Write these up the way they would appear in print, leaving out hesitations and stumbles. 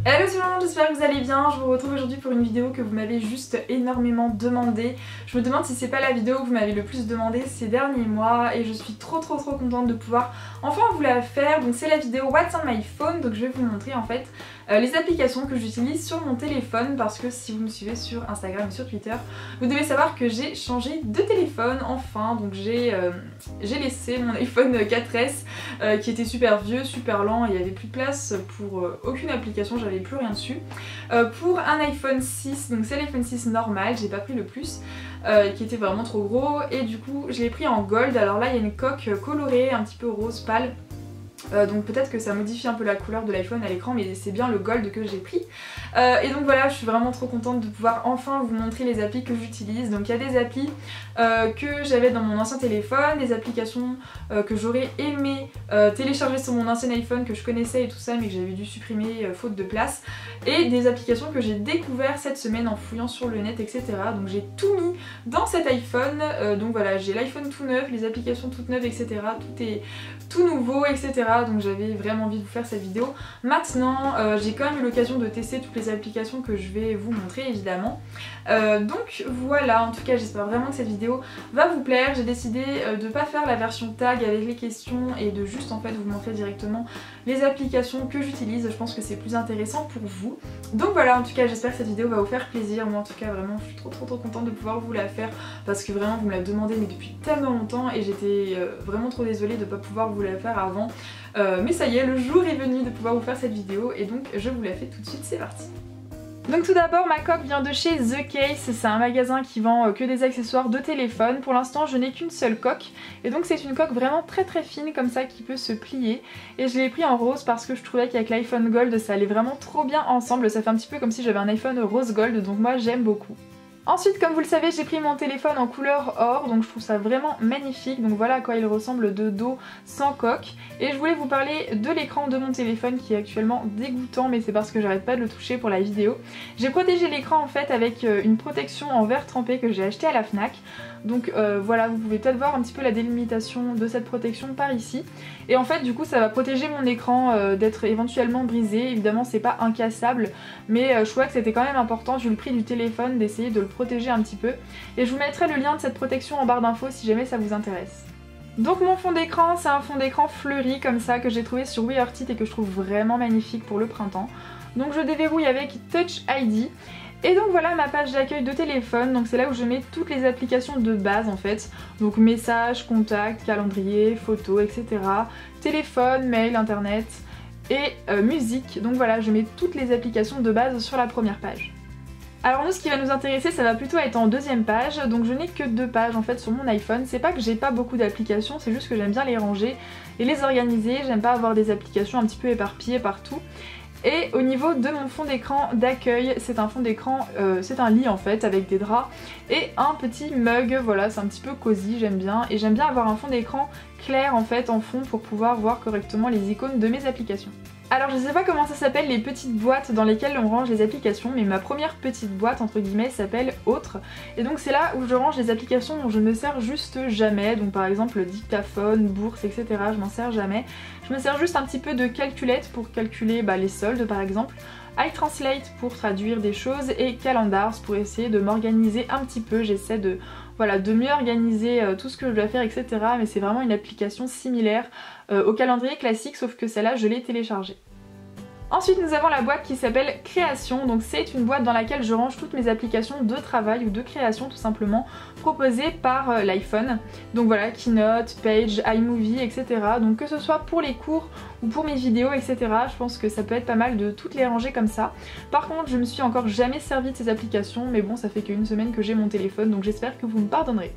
Hello tout le monde, j'espère que vous allez bien. Je vous retrouve aujourd'hui pour une vidéo que vous m'avez juste énormément demandé. Je me demande si c'est pas la vidéo que vous m'avez le plus demandé ces derniers mois et je suis trop contente de pouvoir enfin vous la faire. Donc c'est la vidéo What's on my phone. Donc je vais vous montrer en fait les applications que j'utilise sur mon téléphone, parce que si vous me suivez sur Instagram et sur Twitter, vous devez savoir que j'ai changé de téléphone enfin. Donc j'ai laissé mon iPhone 4S qui était super vieux, super lent, et il n'y avait plus de place pour aucune application, j'avais plus rien dessus. Pour un iPhone 6, donc c'est l'iPhone 6 normal, j'ai pas pris le plus, qui était vraiment trop gros, et du coup je l'ai pris en gold. Alors là il y a une coque colorée un petit peu rose pâle. Donc peut-être que ça modifie un peu la couleur de l'iPhone à l'écran, mais c'est bien le gold que j'ai pris. Et donc voilà, je suis vraiment trop contente de pouvoir enfin vous montrer les applis que j'utilise. Donc il y a des applis que j'avais dans mon ancien téléphone, des applications que j'aurais aimé télécharger sur mon ancien iPhone que je connaissais et tout ça, mais que j'avais dû supprimer faute de place, et des applications que j'ai découvert cette semaine en fouillant sur le net, etc. Donc j'ai tout mis dans cet iPhone. Donc voilà, j'ai l'iPhone tout neuf, les applications toutes neuves, etc. Tout est tout nouveau, etc. Donc j'avais vraiment envie de vous faire cette vidéo. Maintenant j'ai quand même eu l'occasion de tester toutes les applications que je vais vous montrer évidemment. Donc voilà, en tout cas j'espère vraiment que cette vidéo va vous plaire. J'ai décidé de pas faire la version tag avec les questions et de juste en fait vous montrer directement les applications que j'utilise. Je pense que c'est plus intéressant pour vous. Donc voilà, en tout cas j'espère que cette vidéo va vous faire plaisir. Moi en tout cas vraiment je suis trop contente de pouvoir vous la faire, parce que vraiment vous me la demandez mais depuis tellement longtemps, et j'étais vraiment trop désolée de pas pouvoir vous la faire avant. Mais ça y est, le jour est venu de pouvoir vous faire cette vidéo, et donc je vous la fais tout de suite, c'est parti. Donc tout d'abord, ma coque vient de chez The Case, c'est un magasin qui vend que des accessoires de téléphone. Pour l'instant je n'ai qu'une seule coque, et donc c'est une coque vraiment très fine comme ça qui peut se plier, et je l'ai pris en rose parce que je trouvais qu'avec l'iPhone Gold ça allait vraiment trop bien ensemble. Ça fait un petit peu comme si j'avais un iPhone rose gold, donc moi j'aime beaucoup. Ensuite, comme vous le savez, j'ai pris mon téléphone en couleur or, donc je trouve ça vraiment magnifique. Donc voilà à quoi il ressemble de dos sans coque. Et je voulais vous parler de l'écran de mon téléphone qui est actuellement dégoûtant, mais c'est parce que j'arrête pas de le toucher pour la vidéo. J'ai protégé l'écran en fait avec une protection en verre trempé que j'ai acheté à la Fnac. Donc voilà, vous pouvez peut-être voir un petit peu la délimitation de cette protection par ici. Et en fait du coup ça va protéger mon écran d'être éventuellement brisé. Évidemment c'est pas incassable, mais je trouvais que c'était quand même important vu le prix du téléphone d'essayer de le protéger un petit peu. Et je vous mettrai le lien de cette protection en barre d'infos si jamais ça vous intéresse. Donc mon fond d'écran, c'est un fond d'écran fleuri comme ça que j'ai trouvé sur WeArtIt et que je trouve vraiment magnifique pour le printemps. Donc je déverrouille avec Touch ID. Et donc voilà ma page d'accueil de téléphone, donc c'est là où je mets toutes les applications de base en fait. Donc messages, contacts, calendrier, photos, etc. Téléphone, mail, internet et musique. Donc voilà, je mets toutes les applications de base sur la première page. Alors nous, ce qui va nous intéresser, ça va plutôt être en deuxième page. Donc je n'ai que 2 pages en fait sur mon iPhone. C'est pas que j'ai pas beaucoup d'applications, c'est juste que j'aime bien les ranger et les organiser. J'aime pas avoir des applications un petit peu éparpillées partout. Et au niveau de mon fond d'écran d'accueil, c'est un fond d'écran, c'est un lit en fait avec des draps et un petit mug. Voilà, c'est un petit peu cosy, j'aime bien. Et j'aime bien avoir un fond d'écran clair en fait en fond pour pouvoir voir correctement les icônes de mes applications. Alors je sais pas comment ça s'appelle les petites boîtes dans lesquelles on range les applications, mais ma première petite boîte entre guillemets s'appelle Autres, et donc c'est là où je range les applications dont je ne me sers juste jamais. Donc par exemple dictaphone, bourse, etc. je m'en sers jamais. Je me sers juste un petit peu de calculette pour calculer les soldes par exemple, iTranslate pour traduire des choses, et Calendars pour essayer de m'organiser un petit peu. J'essaie de mieux organiser tout ce que je dois faire, etc. Mais c'est vraiment une application similaire au calendrier classique, sauf que celle-là je l'ai téléchargée. Ensuite nous avons la boîte qui s'appelle Création, donc c'est une boîte dans laquelle je range toutes mes applications de travail ou de création tout simplement proposées par l'iPhone. Donc voilà, Keynote, Page, iMovie, etc. Donc que ce soit pour les cours ou pour mes vidéos, etc. je pense que ça peut être pas mal de toutes les ranger comme ça. Par contre je me suis encore jamais servi de ces applications, mais bon ça fait qu'une semaine que j'ai mon téléphone, donc j'espère que vous me pardonnerez.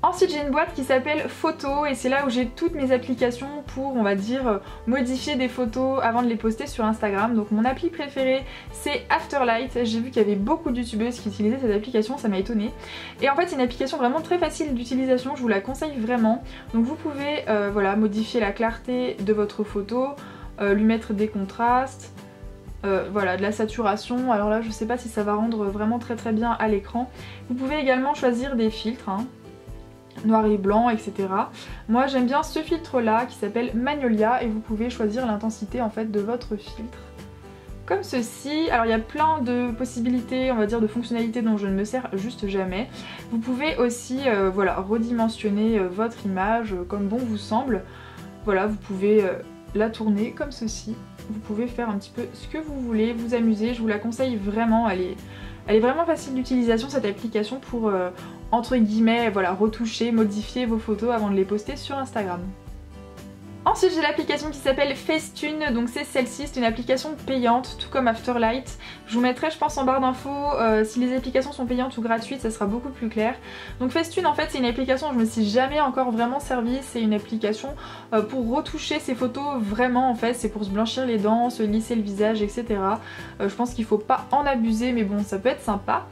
Ensuite j'ai une boîte qui s'appelle Photos, et c'est là où j'ai toutes mes applications pour, on va dire, modifier des photos avant de les poster sur Instagram. Donc mon appli préférée c'est Afterlight. J'ai vu qu'il y avait beaucoup de youtubeuses qui utilisaient cette application, ça m'a étonnée. Et en fait c'est une application vraiment très facile d'utilisation, je vous la conseille vraiment. Donc vous pouvez voilà, modifier la clarté de votre photo, lui mettre des contrastes, voilà, de la saturation. Alors là je sais pas si ça va rendre vraiment très bien à l'écran. Vous pouvez également choisir des filtres, noir et blanc, etc. Moi j'aime bien ce filtre là qui s'appelle Magnolia, et vous pouvez choisir l'intensité en fait de votre filtre. comme ceci. Alors il y a plein de possibilités, on va dire de fonctionnalités dont je ne me sers juste jamais. Vous pouvez aussi voilà, redimensionner votre image comme bon vous semble. Voilà, vous pouvez la tourner comme ceci. Vous pouvez faire un petit peu ce que vous voulez, vous amuser. Je vous la conseille vraiment, elle est vraiment facile d'utilisation cette application pour entre guillemets voilà, retoucher, modifier vos photos avant de les poster sur Instagram. Ensuite j'ai l'application qui s'appelle Facetune, donc c'est celle-ci, c'est une application payante, tout comme Afterlight. Je vous mettrai je pense en barre d'infos si les applications sont payantes ou gratuites, ça sera beaucoup plus clair. Donc Facetune en fait c'est une application, je me suis jamais encore vraiment servie, c'est une application pour retoucher ses photos vraiment en fait, c'est pour se blanchir les dents, se lisser le visage etc. Je pense qu'il faut pas en abuser mais bon ça peut être sympa.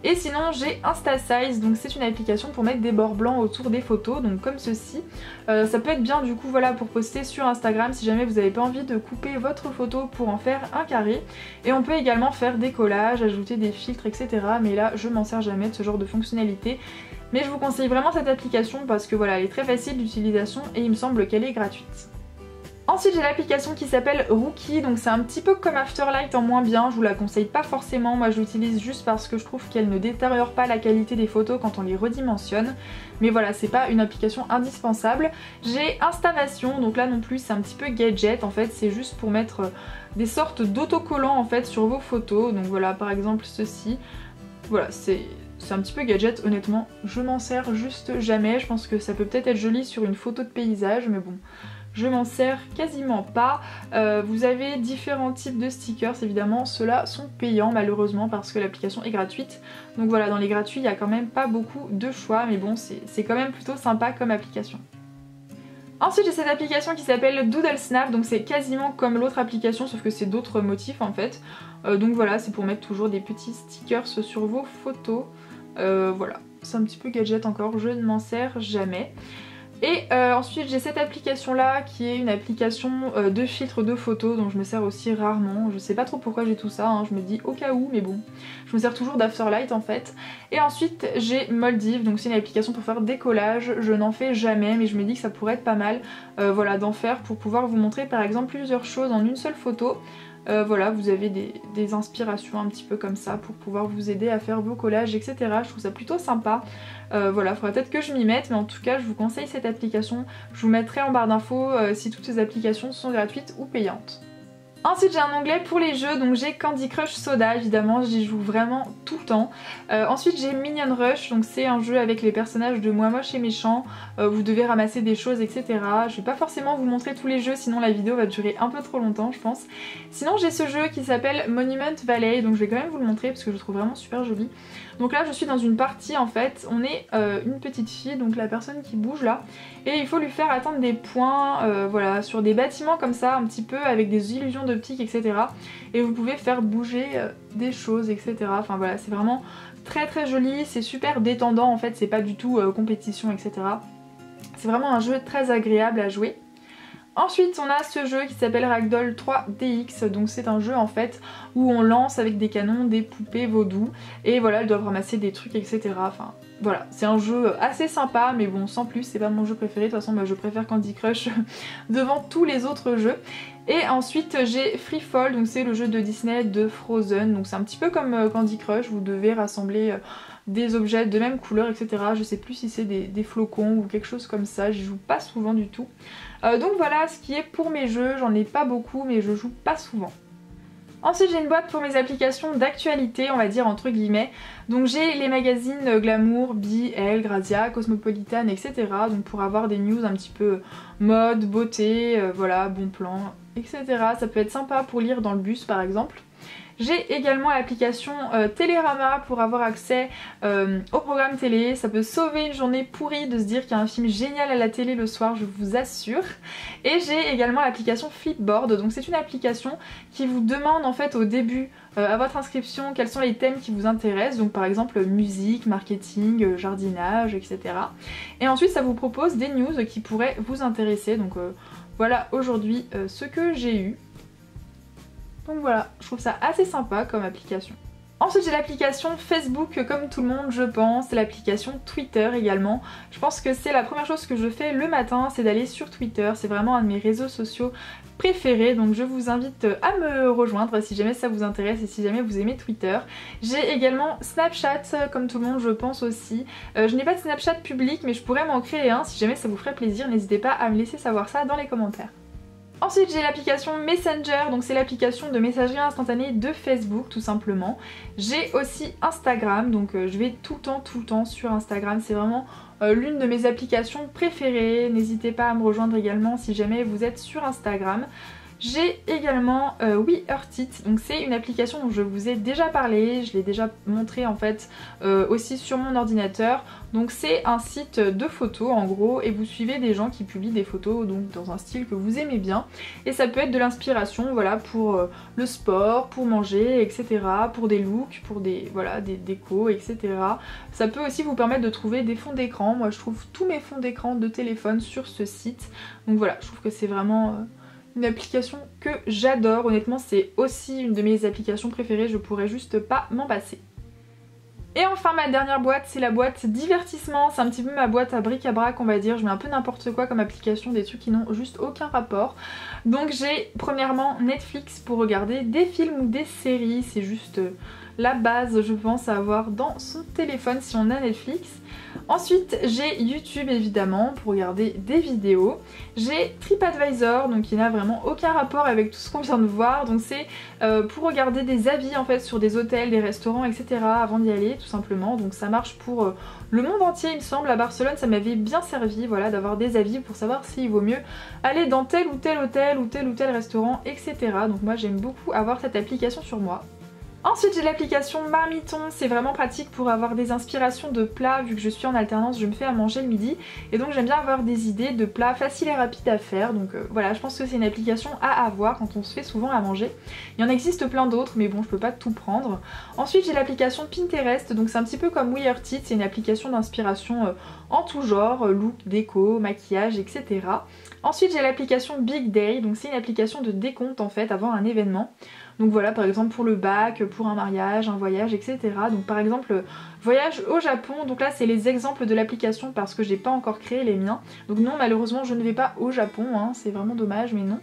Et sinon j'ai InstaSize, donc c'est une application pour mettre des bords blancs autour des photos, donc comme ceci. Ça peut être bien du coup voilà pour poster sur Instagram si jamais vous n'avez pas envie de couper votre photo pour en faire un carré. Et on peut également faire des collages, ajouter des filtres etc. Mais là je m'en sers jamais de ce genre de fonctionnalité. Mais je vous conseille vraiment cette application parce que voilà elle est très facile d'utilisation et il me semble qu'elle est gratuite. Ensuite j'ai l'application qui s'appelle Rookie, donc c'est un petit peu comme Afterlight en moins bien, je vous la conseille pas forcément, moi je l'utilise juste parce que je trouve qu'elle ne détériore pas la qualité des photos quand on les redimensionne, mais voilà c'est pas une application indispensable. J'ai Instamation, donc là non plus c'est un petit peu gadget en fait, c'est juste pour mettre des sortes d'autocollants en fait sur vos photos, donc voilà par exemple ceci, voilà c'est un petit peu gadget honnêtement, je m'en sers juste jamais, je pense que ça peut peut-être être joli sur une photo de paysage mais bon. Je m'en sers quasiment pas. Vous avez différents types de stickers évidemment, ceux-là sont payants malheureusement parce que l'application est gratuite. Donc voilà, dans les gratuits il n'y a quand même pas beaucoup de choix mais bon c'est quand même plutôt sympa comme application. Ensuite j'ai cette application qui s'appelle Doodle Snap, donc c'est quasiment comme l'autre application sauf que c'est d'autres motifs en fait. Donc voilà, c'est pour mettre toujours des petits stickers sur vos photos. Voilà, c'est un petit peu gadget encore, je ne m'en sers jamais. Et ensuite j'ai cette application là qui est une application de filtre de photos dont je me sers aussi rarement, je sais pas trop pourquoi j'ai tout ça, hein. Je me dis au cas où mais bon, je me sers toujours d'Afterlight en fait. Et ensuite j'ai Moldiv, donc c'est une application pour faire des collages, je n'en fais jamais mais je me dis que ça pourrait être pas mal voilà, d'en faire pour pouvoir vous montrer par exemple plusieurs choses en une seule photo. Voilà, vous avez des inspirations un petit peu comme ça pour pouvoir vous aider à faire vos collages etc. Je trouve ça plutôt sympa. Voilà, faudra peut-être que je m'y mette mais en tout cas je vous conseille cette application. Je vous mettrai en barre d'infos si toutes ces applications sont gratuites ou payantes. Ensuite j'ai un onglet pour les jeux, donc j'ai Candy Crush Soda évidemment, j'y joue vraiment tout le temps. Ensuite j'ai Minion Rush, donc c'est un jeu avec les personnages de Moi Moche et Méchant, vous devez ramasser des choses etc. Je vais pas forcément vous montrer tous les jeux sinon la vidéo va durer un peu trop longtemps je pense. Sinon j'ai ce jeu qui s'appelle Monument Valley, donc je vais quand même vous le montrer parce que je le trouve vraiment super joli. Donc là je suis dans une partie en fait, on est une petite fille, donc la personne qui bouge là, et il faut lui faire atteindre des points voilà, sur des bâtiments comme ça, un petit peu avec des illusions d'optique etc. Et vous pouvez faire bouger des choses etc. Enfin voilà, c'est vraiment très très joli, c'est super détendant en fait, c'est pas du tout compétition etc. C'est vraiment un jeu très agréable à jouer. Ensuite on a ce jeu qui s'appelle Ragdoll 3DX, donc c'est un jeu en fait où on lance avec des canons des poupées vaudou et voilà elles doivent ramasser des trucs etc. Enfin voilà, c'est un jeu assez sympa mais bon sans plus, c'est pas mon jeu préféré, de toute façon moi je préfère Candy Crush devant tous les autres jeux. Et ensuite j'ai Free Fall, donc c'est le jeu de Disney de Frozen, donc c'est un petit peu comme Candy Crush, vous devez rassembler des objets de même couleur etc. Je sais plus si c'est des flocons ou quelque chose comme ça, j'y joue pas souvent du tout. Donc voilà ce qui est pour mes jeux, j'en ai pas beaucoup mais je joue pas souvent. Ensuite j'ai une boîte pour mes applications d'actualité, on va dire entre guillemets. Donc j'ai les magazines Glamour, Bi, Elle, Grazia, Cosmopolitan, etc. Donc pour avoir des news un petit peu mode, beauté, voilà, bon plan, etc. Ça peut être sympa pour lire dans le bus par exemple. J'ai également l'application Télérama pour avoir accès au programme télé. Ça peut sauver une journée pourrie de se dire qu'il y a un film génial à la télé le soir, je vous assure. Et j'ai également l'application Flipboard, donc c'est une application qui vous demande en fait au début à votre inscription quels sont les thèmes qui vous intéressent, donc par exemple musique, marketing, jardinage, etc. Et ensuite ça vous propose des news qui pourraient vous intéresser, donc voilà aujourd'hui ce que j'ai eu. Donc voilà, je trouve ça assez sympa comme application. Ensuite j'ai l'application Facebook comme tout le monde je pense, l'application Twitter également. Je pense que c'est la première chose que je fais le matin, c'est d'aller sur Twitter, c'est vraiment un de mes réseaux sociaux préférés, donc je vous invite à me rejoindre si jamais ça vous intéresse et si jamais vous aimez Twitter. J'ai également Snapchat comme tout le monde je pense aussi. Je n'ai pas de Snapchat public mais je pourrais m'en créer un si jamais ça vous ferait plaisir, n'hésitez pas à me laisser savoir ça dans les commentaires. Ensuite j'ai l'application Messenger, donc c'est l'application de messagerie instantanée de Facebook tout simplement. J'ai aussi Instagram, donc je vais tout le temps sur Instagram, c'est vraiment l'une de mes applications préférées. N'hésitez pas à me rejoindre également si jamais vous êtes sur Instagram. J'ai également WeHeartIt, donc c'est une application dont je vous ai déjà parlé, je l'ai déjà montré en fait aussi sur mon ordinateur. Donc c'est un site de photos en gros et vous suivez des gens qui publient des photos donc dans un style que vous aimez bien. Et ça peut être de l'inspiration voilà, pour le sport, pour manger, etc. Pour des looks, pour des décos, etc. Ça peut aussi vous permettre de trouver des fonds d'écran. Moi je trouve tous mes fonds d'écran de téléphone sur ce site. Donc voilà, je trouve que c'est vraiment... une application que j'adore, honnêtement c'est aussi une de mes applications préférées, je pourrais juste pas m'en passer. Et enfin ma dernière boîte, c'est la boîte divertissement, c'est un petit peu ma boîte à bric-à-brac on va dire, je mets un peu n'importe quoi comme application, des trucs qui n'ont juste aucun rapport. Donc j'ai premièrement Netflix pour regarder des films ou des séries, c'est juste la base je pense à avoir dans son téléphone si on a Netflix. Ensuite j'ai YouTube évidemment pour regarder des vidéos, j'ai TripAdvisor donc qui n'a vraiment aucun rapport avec tout ce qu'on vient de voir, donc c'est pour regarder des avis en fait sur des hôtels, des restaurants etc avant d'y aller tout simplement, donc ça marche pour le monde entier il me semble. À Barcelone ça m'avait bien servi voilà, d'avoir des avis pour savoir s'il vaut mieux aller dans tel ou tel hôtel ou tel restaurant etc, donc moi j'aime beaucoup avoir cette application sur moi. Ensuite j'ai l'application Marmiton, c'est vraiment pratique pour avoir des inspirations de plats vu que je suis en alternance, je me fais à manger le midi et donc j'aime bien avoir des idées de plats faciles et rapides à faire, donc voilà je pense que c'est une application à avoir quand on se fait souvent à manger. Il y en existe plein d'autres mais bon je peux pas tout prendre. Ensuite j'ai l'application Pinterest, donc c'est un petit peu comme WeHeartIt, c'est une application d'inspiration en tout genre, look, déco, maquillage etc. Ensuite j'ai l'application Big Day, donc c'est une application de décompte en fait avant un événement. Donc voilà par exemple pour le bac, pour un mariage, un voyage etc. Donc par exemple voyage au Japon, donc là c'est les exemples de l'application parce que j'ai pas encore créé les miens. Donc non malheureusement je ne vais pas au Japon, hein, c'est vraiment dommage mais non.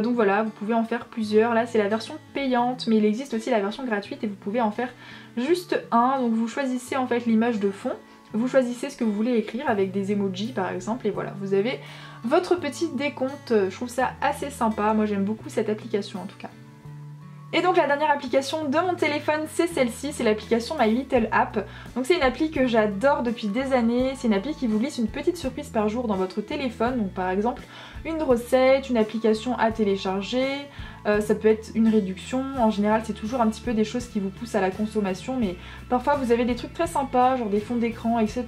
Donc voilà vous pouvez en faire plusieurs, là c'est la version payante mais il existe aussi la version gratuite et vous pouvez en faire juste un. Donc vous choisissez en fait l'image de fond, vous choisissez ce que vous voulez écrire avec des emojis par exemple et voilà vous avez votre petit décompte. Je trouve ça assez sympa, moi j'aime beaucoup cette application en tout cas. Et donc la dernière application de mon téléphone c'est celle-ci, c'est l'application My Little App. Donc c'est une appli que j'adore depuis des années, c'est une appli qui vous glisse une petite surprise par jour dans votre téléphone. Donc par exemple une recette, une application à télécharger, ça peut être une réduction, en général c'est toujours un petit peu des choses qui vous poussent à la consommation mais parfois vous avez des trucs très sympas genre des fonds d'écran etc.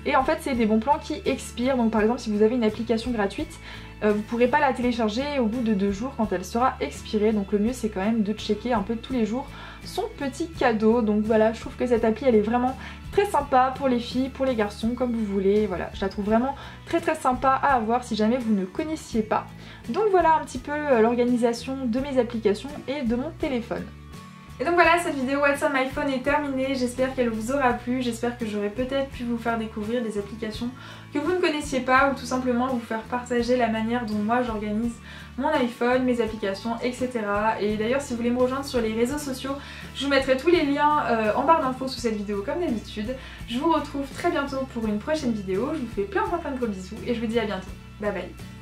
Et en fait c'est des bons plans qui expirent, donc par exemple si vous avez une application gratuite vous pourrez pas la télécharger au bout de 2 jours quand elle sera expirée, donc le mieux c'est quand même de checker un peu tous les jours son petit cadeau. Donc voilà je trouve que cette appli elle est vraiment très sympa pour les filles, pour les garçons comme vous voulez, voilà je la trouve vraiment très sympa à avoir si jamais vous ne connaissiez pas. Donc voilà un petit peu l'organisation de mes applications et de mon téléphone. Et donc voilà, cette vidéo What's on my phone est terminée, j'espère qu'elle vous aura plu, j'espère que j'aurai peut-être pu vous faire découvrir des applications que vous ne connaissiez pas ou tout simplement vous faire partager la manière dont moi j'organise mon iPhone, mes applications, etc. Et d'ailleurs si vous voulez me rejoindre sur les réseaux sociaux, je vous mettrai tous les liens en barre d'infos sous cette vidéo comme d'habitude. Je vous retrouve très bientôt pour une prochaine vidéo, je vous fais plein de gros bisous et je vous dis à bientôt. Bye bye.